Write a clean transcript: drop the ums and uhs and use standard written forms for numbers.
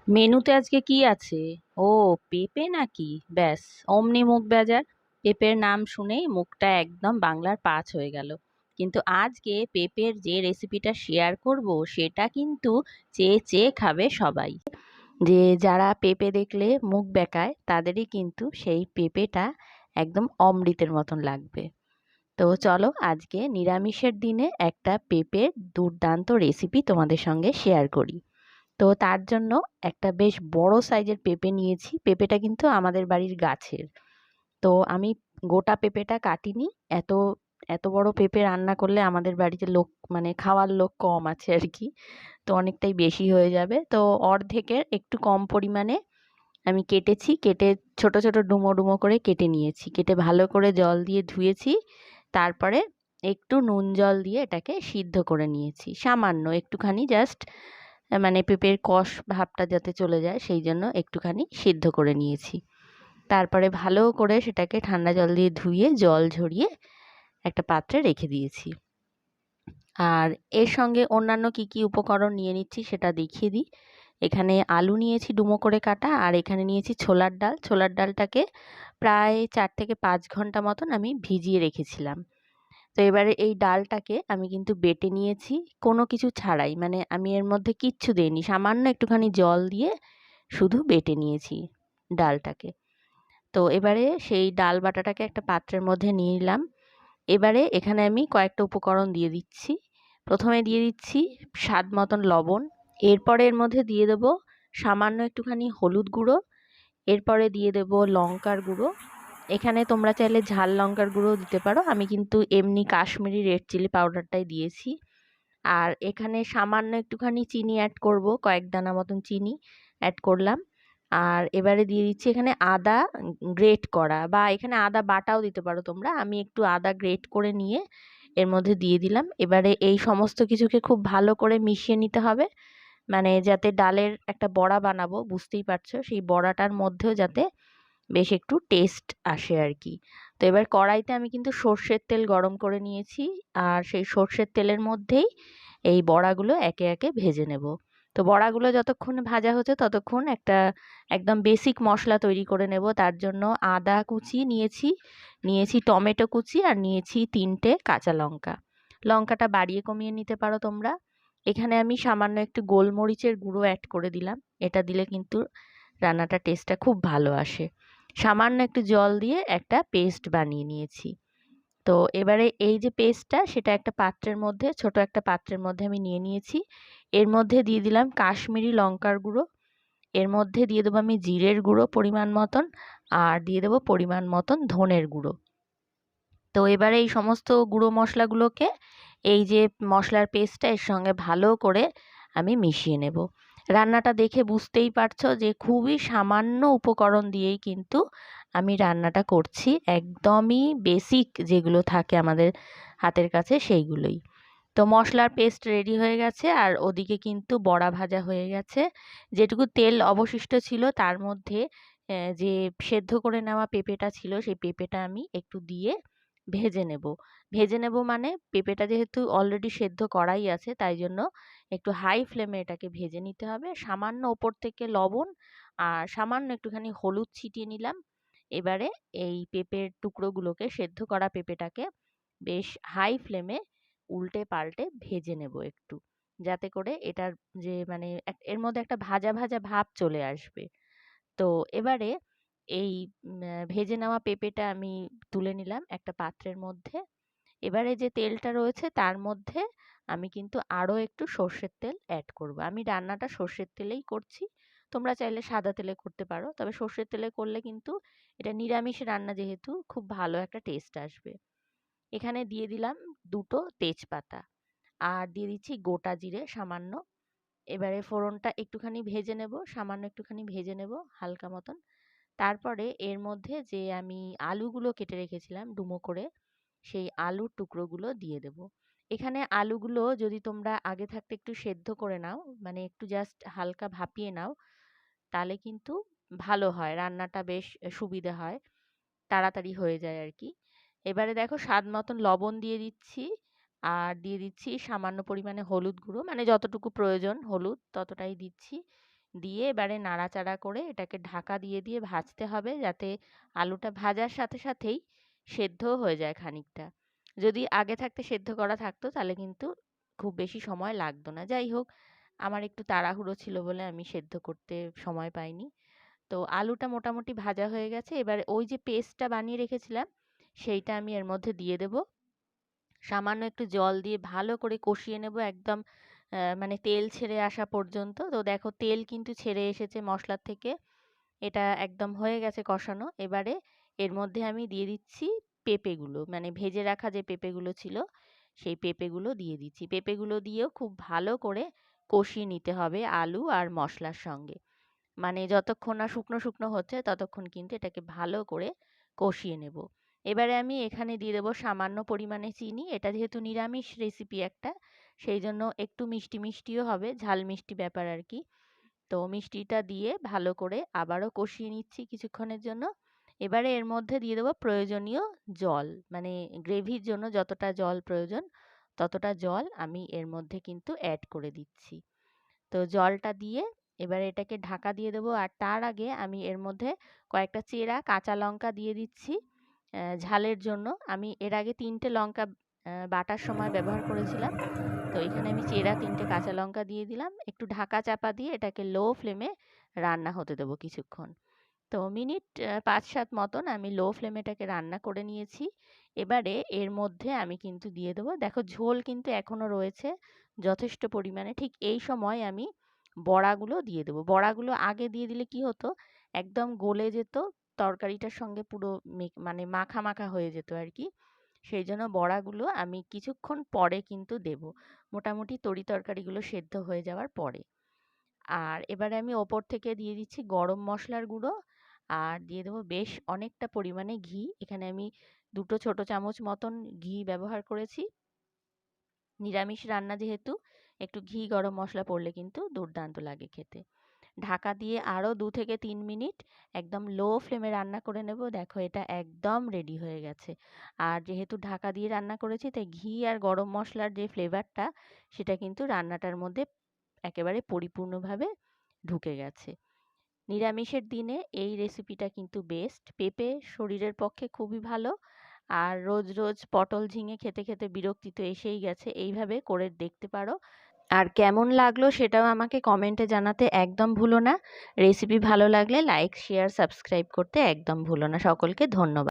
মেনুতে আজকে কি আছে? ও, পেঁপে নাকি? ব্যাস, অমনি মুখ বেজার। পেঁপের নাম শুনেই মুখটা একদম বাংলার পাঁচ হয়ে গেল। কিন্তু আজকে পেঁপের যে রেসিপিটা শেয়ার করব সেটা কিন্তু চেয়ে চেয়ে খাবে সবাই। যে যারা পেঁপে দেখলে মুখ বেঁকায় তাদেরই কিন্তু সেই পেঁপেটা একদম অমৃতের মতন লাগবে। তো চলো আজকে নিরামিষের দিনে একটা পেঁপের দুর্দান্ত রেসিপি তোমাদের সঙ্গে শেয়ার করি। তো তার জন্য একটা বেশ বড় সাইজের পেঁপে নিয়েছি। পেঁপেটা কিন্তু আমাদের বাড়ির গাছের। তো আমি গোটা পেঁপেটা কাটিনি। এত এত বড় পেঁপে রান্না করলে আমাদের বাড়িতে লোক, মানে খাওয়ার লোক কম আছে আর কি। তো অনেকটাই বেশি হয়ে যাবে। তো অর্ধেকের একটু কম পরিমাণে আমি কেটেছি। কেটে ছোট ছোট ডুমো ডুমো করে কেটে নিয়েছি। কেটে ভালো করে জল দিয়ে ধুয়েছি। তারপরে একটু নুন জল দিয়ে এটাকে সিদ্ধ করে নিয়েছি, সামান্য একটুখানি, জাস্ট মানে পেঁপের কষ ভাবটা যাতে চলে যায় সেই জন্য একটুখানি সিদ্ধ করে নিয়েছি। তারপরে ভালো করে সেটাকে ঠান্ডা জল দিয়ে ধুয়ে জল ঝরিয়ে একটা পাত্রে রেখে দিয়েছি। আর এর সঙ্গে অন্যান্য কি কি উপকরণ নিয়ে নিচ্ছি সেটা দেখিয়ে দিই। এখানে আলু নিয়েছি ডুমো করে কাটা, আর এখানে নিয়েছি ছোলার ডাল। ছোলার ডালটাকে প্রায় 4 থেকে 5 ঘন্টা মতন আমি ভিজিয়ে রেখেছিলাম। তো এবারে এই ডালটাকে আমি কিন্তু বেটে নিয়েছি, কোনো কিছু ছাড়াই, মানে আমি এর মধ্যে কিচ্ছু দেইনি, সামান্য একটুখানি জল দিয়ে শুধু বেটে নিয়েছি ডালটাকে। তো এবারে সেই ডাল বাটাটাকে একটা পাত্রের মধ্যে নিয়ে নিলাম। এবারে এখানে আমি কয়েকটা উপকরণ দিয়ে দিচ্ছি। প্রথমে দিয়ে দিচ্ছি স্বাদ মতন লবণ। এরপরে এর মধ্যে দিয়ে দেবো সামান্য একটুখানি হলুদ গুঁড়ো। এরপরে দিয়ে দেবো লঙ্কার গুঁড়ো। এখানে তোমরা চাইলে ঝাল লঙ্কার গুঁড়োও দিতে পারো, আমি কিন্তু এমনি কাশ্মীরি রেড চিলি পাউডারটাই দিয়েছি। আর এখানে সামান্য একটুখানি চিনি অ্যাড করব, কয়েক দানা মতন চিনি অ্যাড করলাম। আর এবারে দিয়ে দিচ্ছি এখানে আদা গ্রেট করা, বা এখানে আদা বাটাও দিতে পারো তোমরা। আমি একটু আদা গ্রেট করে নিয়ে এর মধ্যে দিয়ে দিলাম। এবারে এই সমস্ত কিছুকে খুব ভালো করে মিশিয়ে নিতে হবে, মানে যাতে ডালের একটা বড়া বানাবো, বুঝতেই পারছো, সেই বড়াটার মধ্যেও যাতে বেশ একটু টেস্ট আসে আর কি। তো এবার কড়াইতে আমি কিন্তু সর্ষের তেল গরম করে নিয়েছি। আর সেই সর্ষের তেলের মধ্যেই এই বড়াগুলো একে একে ভেজে নেব। তো বড়াগুলো যতক্ষণ ভাজা হচ্ছে ততক্ষণ একটা একদম বেসিক মশলা তৈরি করে নেব। তার জন্য আদা কুচি নিয়েছি, নিয়েছি টমেটো কুচি, আর নিয়েছি 3টে কাঁচা লঙ্কা। লঙ্কাটা বাড়িয়ে কমিয়ে নিতে পারো তোমরা। এখানে আমি সামান্য একটু গোলমরিচের গুঁড়ো অ্যাড করে দিলাম। এটা দিলে কিন্তু রান্নাটা টেস্টটা খুব ভালো আসে। সামান্য একটু জল দিয়ে একটা পেস্ট বানিয়ে নিয়েছি। তো এবারে এই যে পেস্টটা, সেটা একটা পাত্রের মধ্যে, ছোট একটা পাত্রের মধ্যে আমি নিয়ে নিয়েছি। এর মধ্যে দিয়ে দিলাম কাশ্মীরি লঙ্কার গুঁড়ো। এর মধ্যে দিয়ে দেবো আমি জিরের গুঁড়ো পরিমাণ মতন, আর দিয়ে দেবো পরিমাণ মতন ধনের গুঁড়ো। তো এবারে এই সমস্ত গুঁড়ো মশলাগুলোকে এই যে মশলার পেস্টটা এর সঙ্গে ভালো করে আমি মিশিয়ে নেব। রান্নাটা দেখে বুঝতেই পারছো যে খুবই সামান্য উপকরণ দিয়েই কিন্তু আমি রান্নাটা করছি, একদমই বেসিক যেগুলো থাকে আমাদের হাতের কাছে সেইগুলোই। তো মশলার পেস্ট রেডি হয়ে গেছে, আর ওদিকে কিন্তু বড়া ভাজা হয়ে গেছে। যেটুকু তেল অবশিষ্ট ছিল তার মধ্যে যে সেদ্ধ করে নেওয়া পেঁপেটা ছিল সেই পেঁপেটা আমি একটু দিয়ে ভেজে নেব। ভেজে নেব মানে পেঁপেটা যেহেতু অলরেডি সেদ্ধ করাই আছে, তাই জন্য একটু হাই ফ্লেমে এটাকে ভেজে নিতে হবে। সামান্য ওপর থেকে লবণ আর সামান্য একটুখানি হলুদ ছিটিয়ে নিলাম। এবারে এই পেঁপের টুকরোগুলোকে, সেদ্ধ করা পেঁপেটাকে বেশ হাই ফ্লেমে উল্টে পাল্টে ভেজে নেব একটু, যাতে করে এটার যে মানে এর মধ্যে একটা ভাজা ভাজা ভাব চলে আসবে। তো এবারে এই ভেজে নেওয়া পেঁপেটা আমি তুলে নিলাম একটা পাত্রের মধ্যে। এবারে যে তেলটা রয়েছে তার মধ্যে আমি কিন্তু আরো একটু সর্ষের তেল অ্যাড করব। আমি রান্নাটা সর্ষের তেলেই করছি। তোমরা চাইলে সাদা তেলে করতে পারো, তবে সর্ষের তেলে করলে কিন্তু এটা নিরামিষ রান্না যেহেতু খুব ভালো একটা টেস্ট আসবে। এখানে দিয়ে দিলাম 2টো তেজপাতা, আর দিয়ে দিচ্ছি গোটা জিরে সামান্য। এবারে ফোড়নটা একটুখানি ভেজে নেব, সামান্য একটুখানি ভেজে নেব হালকা মতন। তারপরে এর মধ্যে যে আমি আলুগুলো কেটে রেখেছিলাম ডুমো করে, সেই আলুর টুকরোগুলো দিয়ে দেব। এখানে আলুগুলো যদি তোমরা আগে থাকতে একটু সেদ্ধ করে নাও, মানে একটু জাস্ট হালকা ভাপিয়ে নাও, তাহলে কিন্তু ভালো হয়, রান্নাটা বেশ সুবিধে হয়, তাড়াতাড়ি হয়ে যায় আর কি। এবারে দেখো স্বাদ মতন লবণ দিয়ে দিচ্ছি, আর দিয়ে দিচ্ছি সামান্য পরিমাণে হলুদ গুঁড়ো, মানে যতটুকু প্রয়োজন হলুদ ততটাই দিচ্ছি। দিয়ে এবারে নাড়াচাড়া করে এটাকে ঢাকা দিয়ে দিয়ে ভাজতে হবে, যাতে আলুটা ভাজার সাথে সাথেই সেদ্ধও হয়ে যায় খানিকটা। যদি আগে থাকতে সেদ্ধ করা থাকতো তাহলে কিন্তু খুব বেশি সময় লাগতো না। যাই হোক, আমার একটু তাড়াহুড়ো ছিল বলে আমি সেদ্ধ করতে সময় পাইনি। তো আলুটা মোটামুটি ভাজা হয়ে গেছে। এবার ওই যে পেস্টটা বানিয়ে রেখেছিলাম সেইটা আমি এর মধ্যে দিয়ে দেব। সামান্য একটু জল দিয়ে ভালো করে কষিয়ে নেব একদম মানে তেল ছেড়ে আসা পর্যন্ত। তো দেখো তেল কিন্তু ছেড়ে এসেছে মশলার থেকে। এটা একদম হয়ে গেছে কষানো। এবারে এর মধ্যে আমি দিয়ে দিচ্ছি পেঁপেগুলো, মানে ভেজে রাখা যে পেঁপেগুলো ছিল সেই পেঁপেগুলো দিয়ে দিচ্ছি। পেঁপেগুলো দিয়েও খুব ভালো করে কষিয়ে নিতে হবে আলু আর মশলার সঙ্গে। মানে যতক্ষণ না শুকনো শুকনো হচ্ছে ততক্ষণ কিন্তু এটাকে ভালো করে কষিয়ে নেব। এবারে আমি এখানে দিয়ে দেবো সামান্য পরিমাণে চিনি। এটা যেহেতু নিরামিষ রেসিপি একটা, সেই জন্য একটু মিষ্টি মিষ্টিও হবে, ঝাল মিষ্টি ব্যাপার আর কি। তো মিষ্টিটা দিয়ে ভালো করে আবারও কষিয়ে নিচ্ছি কিছুক্ষণের জন্য। এবারে এর মধ্যে দিয়ে দেবো প্রয়োজনীয় জল, মানে গ্রেভির জন্য যতটা জল প্রয়োজন ততটা জল আমি এর মধ্যে কিন্তু অ্যাড করে দিচ্ছি। তো জলটা দিয়ে এবারে এটাকে ঢাকা দিয়ে দেবো। আর তার আগে আমি এর মধ্যে কয়েকটা চেরা কাঁচা লঙ্কা দিয়ে দিচ্ছি ঝালের জন্য। আমি এর আগে 3টে লঙ্কা বাটার সময় ব্যবহার করেছিলাম। তো এখানে আমি চেরা 3টে কাঁচা লঙ্কা দিয়ে দিলাম। একটু ঢাকা চাপা দিয়ে এটাকে লো ফ্লেমে রান্না হতে দেবো কিছুক্ষণ। তো মিনিট ৫-৭ মতন আমি লো ফ্লেমে এটাকে রান্না করে নিয়েছি। এবারে এর মধ্যে আমি কিন্তু দিয়ে দেবো, দেখো ঝোল কিন্তু এখনো রয়েছে যথেষ্ট পরিমাণে। ঠিক এই সময় আমি বড়াগুলো দিয়ে দেবো। বড়াগুলো আগে দিয়ে দিলে কি হতো, একদম গলে যেত, তরকারিটার সঙ্গে পুরো মানে মাখা মাখা হয়ে যেত আর কি। সেই জন্য বড়াগুলো আমি কিছুক্ষণ পরে কিন্তু দেব, মোটামুটি তরি তরকারিগুলো সেদ্ধ হয়ে যাওয়ার পরে। আর এবারে আমি ওপর থেকে দিয়ে দিচ্ছি গরম মশলার গুঁড়ো, আর দিয়ে দেবো বেশ অনেকটা পরিমাণে ঘি। এখানে আমি 2 ছোট চামচ মতন ঘি ব্যবহার করেছি। নিরামিষ রান্না যেহেতু একটু ঘি গরম মশলা পড়লে কিন্তু দুর্দান্ত লাগে খেতে। ঢাকা দিয়ে আরও 2 থেকে 3 মিনিট একদম লো ফ্লেমে রান্না করে নেব। দেখো এটা একদম রেডি হয়ে গেছে। আর যেহেতু ঢাকা দিয়ে রান্না করেছি তাই ঘি আর গরম মশলার যে ফ্লেভারটা সেটা কিন্তু রান্নাটার মধ্যে একেবারে পরিপূর্ণভাবে ঢুকে গেছে। নিরামিষের দিনে এই রেসিপিটা কিন্তু বেস্ট। পেঁপে শরীরের পক্ষে খুবই ভালো। আর রোজ রোজ পটল ঝিঙে খেতে খেতে বিরক্তি তো এসেই গেছে, এইভাবে করে দেখতে পারো। আর কেমন লাগলো সেটাও আমাকে কমেন্টে জানাতে একদম ভুলো না। রেসিপি ভালো লাগলে লাইক শেয়ার সাবস্ক্রাইব করতে একদম ভুলো না। সকলকে ধন্যবাদ।